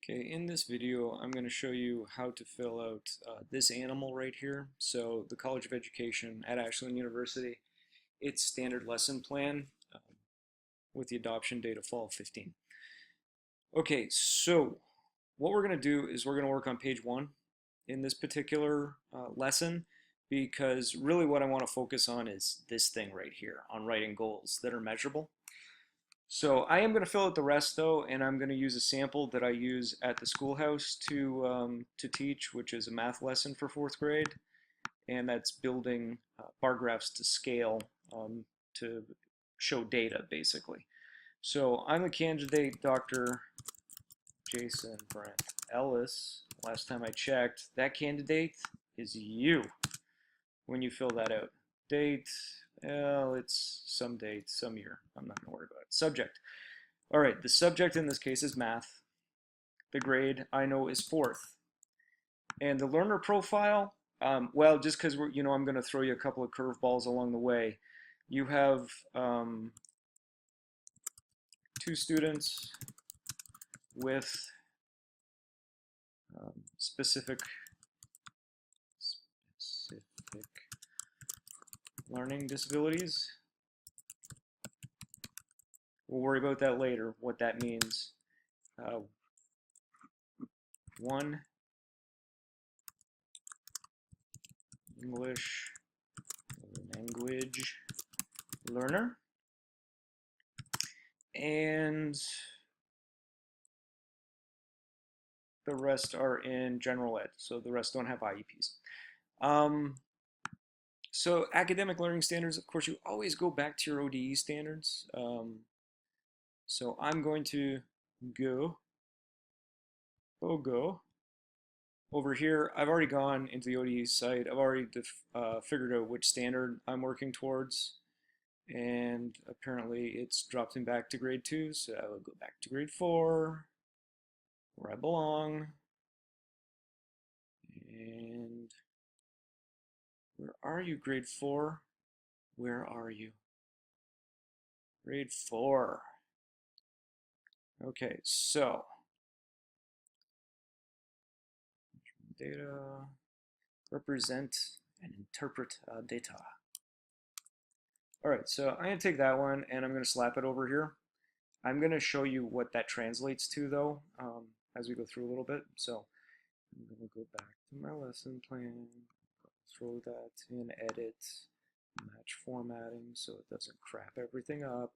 Okay, in this video, I'm going to show you how to fill out this animal right here. So the College of Education at Ashland University, its standard lesson plan with the adoption date of fall of 15. Okay, so what we're going to do is we're going to work on page 1 in this particular lesson, because really what I want to focus on is this thing right here on writing goals that are measurable. So I am going to fill out the rest though, and I'm going to use a sample that I use at the schoolhouse to teach, which is a math lesson for 4th grade, and that's building bar graphs to scale to show data basically. So I'm the candidate, Dr. Jason Brent Ellis. Last time I checked, that candidate is you when you fill that out. Date, well, it's some date, some year. I'm not going to worry about it. Subject. All right, the subject in this case is math. The grade I know is 4th. And the learner profile, well, just because I'm going to throw you a couple of curveballs along the way. You have 2 students with specific learning disabilities. We'll worry about that later, what that means. 1 English language learner, and the rest are in general ed, so the rest don't have IEPs. So academic learning standards, of course, you always go back to your ODE standards. So I'm going to go over here. I've already gone into the ODE site. I've already figured out which standard I'm working towards, and apparently it's dropped me back to grade 2, so I will go back to grade 4, where I belong. And where are you, grade 4? Where are you? Grade 4. Okay, so data, represent and interpret data. All right, so I'm going to take that one and I'm going to slap it over here. I'm going to show you what that translates to though as we go through a little bit. So I'm going to go back to my lesson plan, throw that in edit, match formatting so it doesn't crap everything up.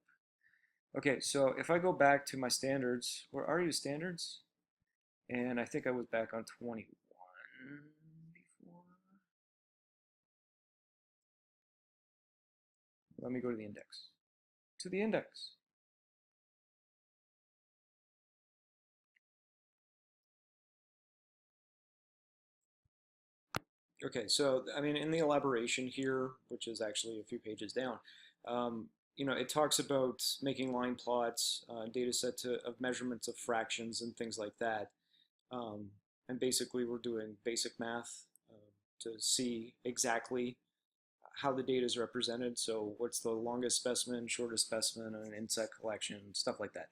Okay, so if I go back to my standards, where are you, standards? And I think I was back on 21 before. Let me go to the index. To the index. Okay, so I mean, in the elaboration here, which is actually a few pages down, it talks about making line plots, data set of measurements of fractions and things like that. And basically, we're doing basic math to see exactly how the data is represented. So what's the longest specimen, shortest specimen, and an insect collection, stuff like that.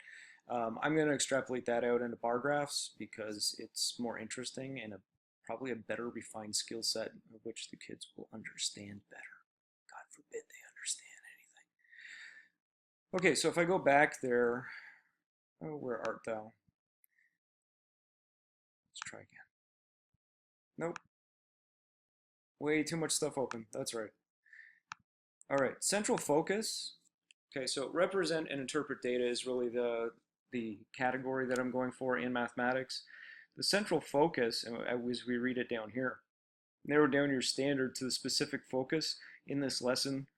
I'm going to extrapolate that out into bar graphs because it's more interesting and probably a better refined skill set of which the kids will understand better. God forbid they understand anything. Okay, so if I go back there, oh, where art thou? Let's try again. Nope. Way too much stuff open. That's right. All right, central focus. Okay, so represent and interpret data is really the category that I'm going for in mathematics. The central focus, as we read it down here, narrow down your standard to the specific focus in this lesson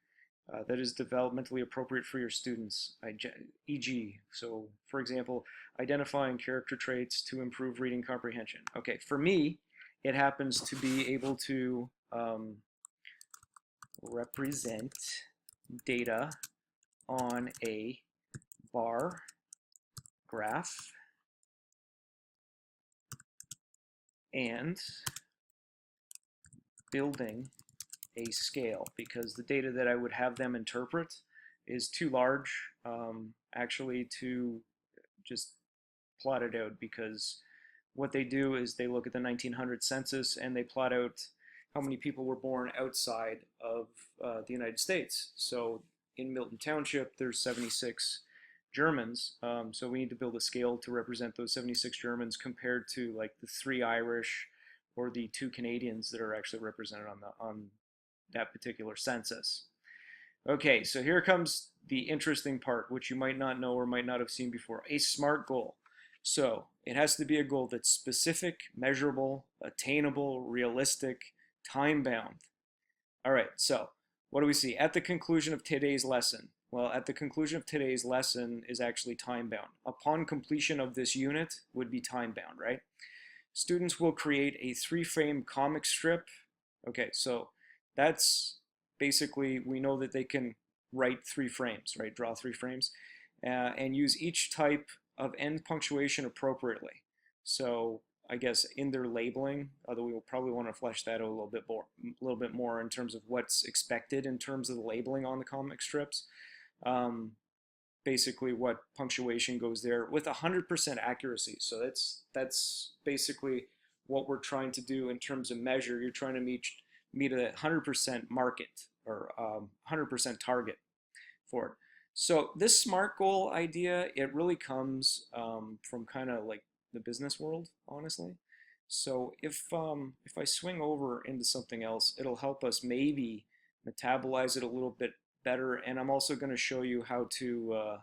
that is developmentally appropriate for your students, e.g., so for example, identifying character traits to improve reading comprehension. Okay, for me, it happens to be able to represent data on a bar graph and building a scale, because the data that I would have them interpret is too large actually to just plot it out, because what they do is they look at the 1900 census and they plot out how many people were born outside of the United States. So in Milton Township, there's 76 Germans. So we need to build a scale to represent those 76 Germans compared to like the 3 Irish or the 2 Canadians that are actually represented on that particular census. Okay, so here comes the interesting part, which you might not know or might not have seen before, a SMART goal. So it has to be a goal that's specific, measurable, attainable, realistic, time-bound. All right, so what do we see? At the conclusion of today's lesson, well, at the conclusion of today's lesson is actually time-bound. Upon completion of this unit would be time-bound, right? Students will create a 3-frame comic strip. Okay, so that's basically, we know that they can write 3 frames, right? Draw 3 frames, and use each type of end punctuation appropriately. So I guess in their labeling, although we will probably want to flesh that out a little bit more in terms of what's expected in terms of the labeling on the comic strips. Basically what punctuation goes there with 100% accuracy. So that's basically what we're trying to do in terms of measure. You're trying to meet a 100% market or 100% target for it. So this SMART goal idea, it really comes from kind of like the business world, honestly. So if I swing over into something else, it'll help us maybe metabolize it a little bit better. And I'm also going to show you how to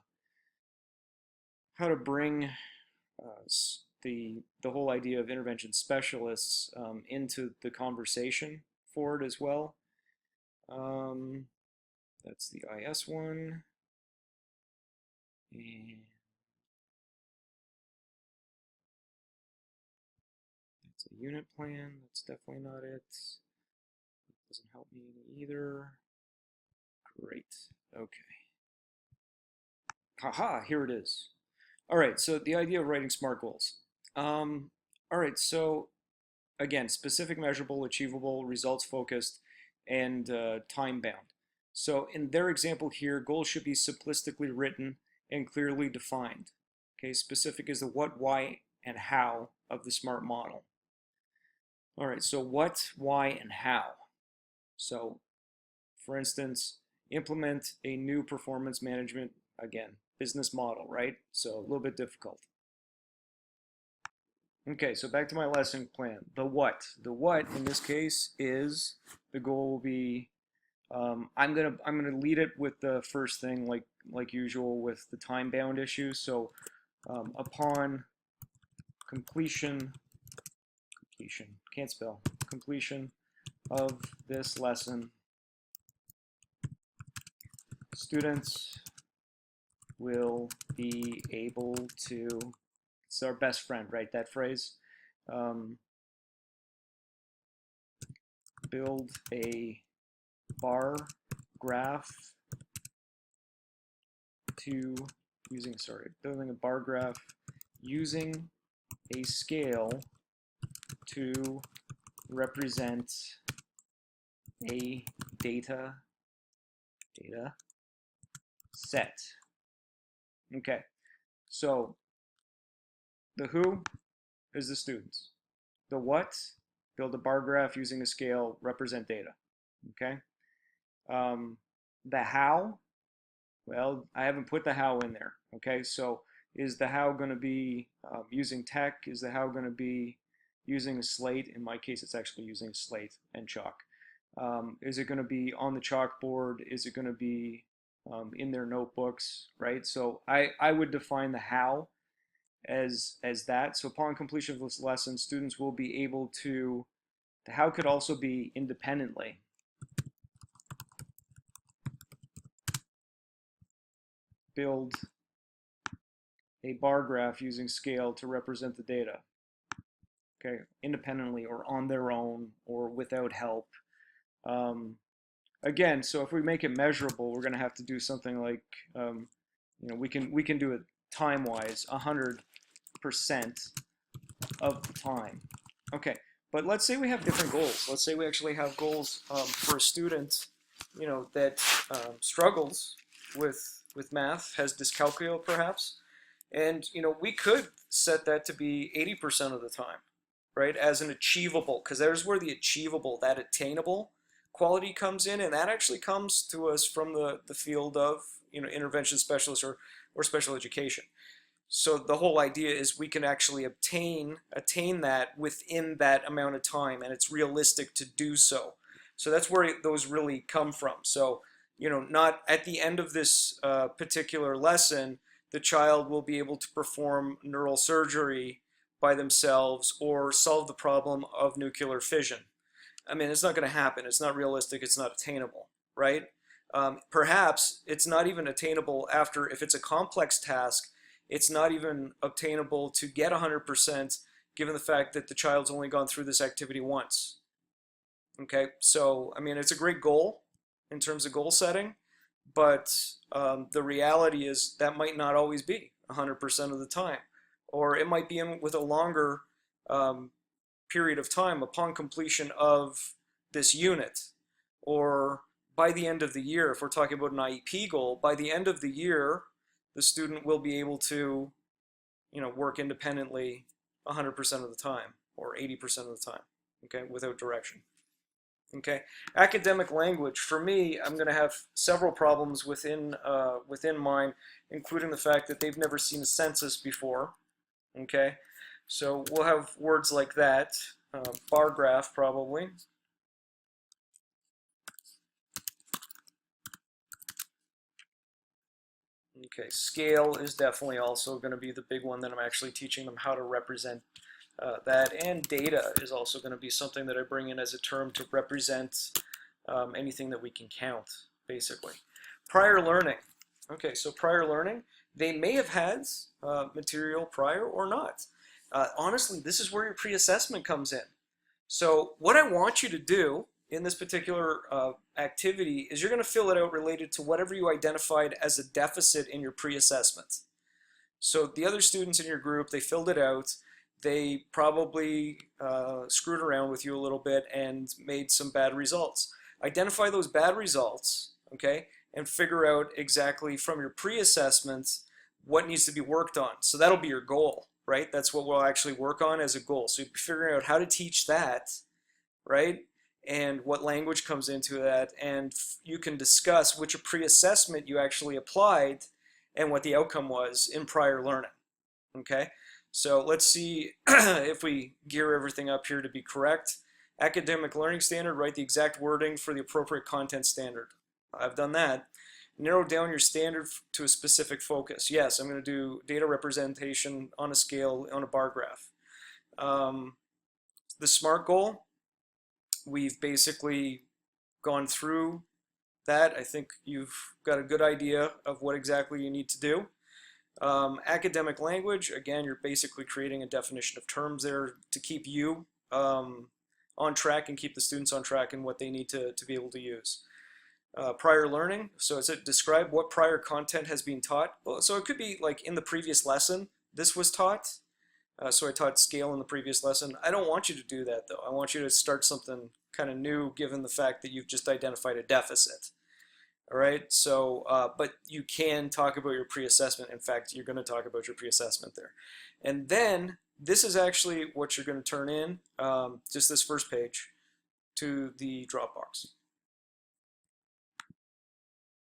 bring the whole idea of intervention specialists into the conversation for it as well. That's the IS one. And that's a unit plan. That's definitely not it. That doesn't help me either. Great. Okay. Haha, here it is. All right, so the idea of writing SMART goals. All right, so again, specific, measurable, achievable, results focused, and time bound. So in their example here, goals should be simplistically written and clearly defined. Okay, specific is the what, why, and how of the SMART model. All right, so what, why, and how. So for instance, implement a new performance management, again, business model, right? So a little bit difficult. Okay, so back to my lesson plan. The what in this case is the goal will be. I'm gonna lead it with the first thing, like usual with the time bound issue. So upon completion of this lesson, students will be able to, it's our best friend, right, that phrase, build a bar graph building a bar graph using a scale to represent a data set. Okay, so the who is the students. The what, build a bar graph using a scale, represent data. Okay. The how, well, I haven't put the how in there. Okay, so is the how going to be using tech? Is the how going to be using a slate? In my case, it's actually using a slate and chalk. Is it going to be on the chalkboard? Is it going to be in their notebooks, right? So I would define the how as that. So upon completion of this lesson, students will be able to, the how could also be independently. Build a bar graph using scale to represent the data. Okay, independently or on their own or without help. Again, so if we make it measurable, we're going to have to do something like, we can do it time-wise, 100% of the time. Okay, but let's say we have different goals. Let's say we actually have goals for a student, that struggles with math, has dyscalculia perhaps, And we could set that to be 80% of the time, right? As an achievable, because there's where the achievable, that attainable quality comes in, and that actually comes to us from the field of intervention specialists or special education. So the whole idea is we can actually attain that within that amount of time, and it's realistic to do so. So that's where those really come from. So not at the end of this particular lesson, the child will be able to perform neural surgery by themselves or solve the problem of nuclear fission. I mean, it's not going to happen. It's not realistic. It's not attainable, right? Perhaps it's not even attainable after, if it's a complex task, it's not even obtainable to get 100% given the fact that the child's only gone through this activity once. Okay, so I mean, it's a great goal in terms of goal setting, but the reality is that might not always be 100% of the time, or it might be in with a longer period of time upon completion of this unit, or by the end of the year, if we're talking about an IEP goal, by the end of the year, the student will be able to, work independently 100% of the time, or 80% of the time, okay, without direction. Okay, academic language. For me, I'm going to have several problems within mine, including the fact that they've never seen a census before. Okay, so we'll have words like that, bar graph probably. Okay, scale is definitely also going to be the big one that I'm actually teaching them how to represent that, and data is also going to be something that I bring in as a term to represent anything that we can count, basically. Prior learning. Okay, so prior learning, they may have had material prior or not. Honestly, this is where your pre-assessment comes in. So what I want you to do in this particular activity is you're going to fill it out related to whatever you identified as a deficit in your pre-assessment. So the other students in your group, they filled it out. They probably screwed around with you a little bit and made some bad results. Identify those bad results, okay, and figure out exactly from your pre-assessment what needs to be worked on. So that'll be your goal, right? That's what we'll actually work on as a goal. So you're figuring out how to teach that, right? And what language comes into that, and you can discuss which pre-assessment you actually applied and what the outcome was in prior learning, okay? So let's see if we gear everything up here to be correct. Academic learning standard, write the exact wording for the appropriate content standard. I've done that. Narrow down your standard to a specific focus. Yes, I'm going to do data representation on a scale, on a bar graph. The SMART goal, we've basically gone through that. I think you've got a good idea of what exactly you need to do. Academic language, again, you're basically creating a definition of terms there to keep you on track and keep the students on track in what they need to be able to use. Prior learning, so it's describe what prior content has been taught. Well, so it could be like in the previous lesson, this was taught. So I taught scale in the previous lesson. I don't want you to do that though. I want you to start something kind of new given the fact that you've just identified a deficit. All right, so, but you can talk about your pre-assessment. In fact, you're going to talk about your pre-assessment there. And then this is actually what you're going to turn in, just this first page, to the Dropbox.